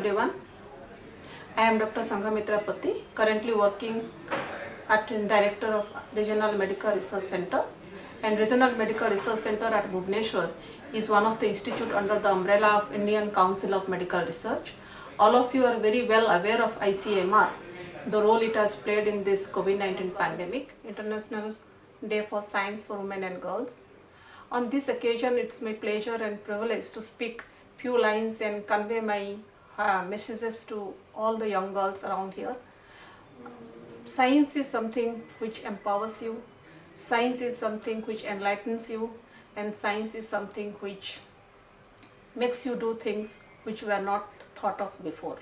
everyone. I am Dr. Sanghamitra Patti, currently working at Director of Regional Medical Research Center. And Regional Medical Research Center at Bhubaneswar is one of the institute under the umbrella of Indian Council of Medical Research. All of you are very well aware of ICMR, the role it has played in this COVID-19 pandemic, International Day for Science for Women and Girls. On this occasion, it's my pleasure and privilege to speak few lines and convey my messages to all the young girls around here. Science is something which empowers you, science is something which enlightens you, and science is something which makes you do things which were not thought of before.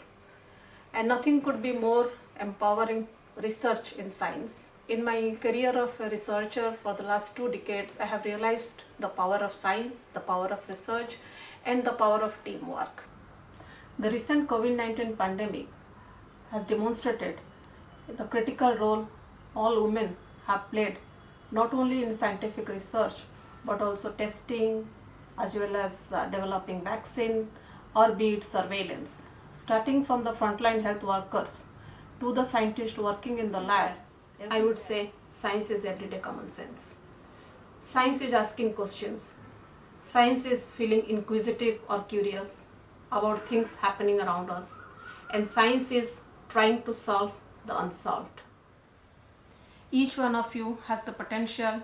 And nothing could be more empowering research in science. In my career of a researcher for the last 2 decades, I have realized the power of science, the power of research, and the power of teamwork. The recent COVID-19 pandemic has demonstrated the critical role all women have played, not only in scientific research, but also testing, as well as developing vaccine, or be it surveillance. Starting from the frontline health workers to the scientists working in the lab, I would say science is everyday common sense. Science is asking questions. Science is feeling inquisitive or curious about things happening around us. And science is trying to solve the unsolved. Each one of you has the potential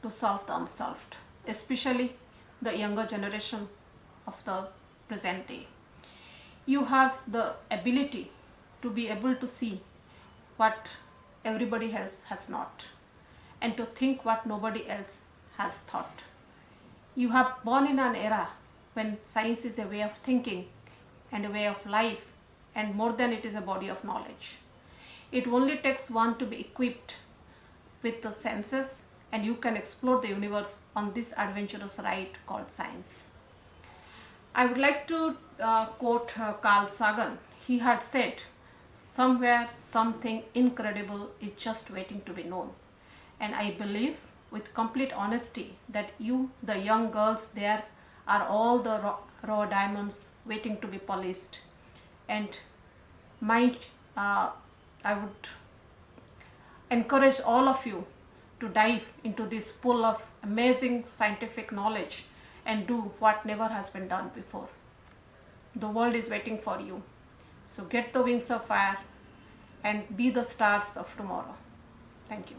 to solve the unsolved, especially the younger generation of the present day. You have the ability to be able to see what everybody else has not, and to think what nobody else has thought. You have born in an era when science is a way of thinking and a way of life, and more than it is a body of knowledge. It only takes one to be equipped with the senses, and you can explore the universe on this adventurous ride called science. I would like to quote Carl Sagan. He had said, "Somewhere something incredible is just waiting to be known." And I believe with complete honesty that you, the young girls there, are all the raw diamonds waiting to be polished. And I would encourage all of you to dive into this pool of amazing scientific knowledge and do what never has been done before. The world is waiting for you. So get the wings of fire and be the stars of tomorrow. Thank you.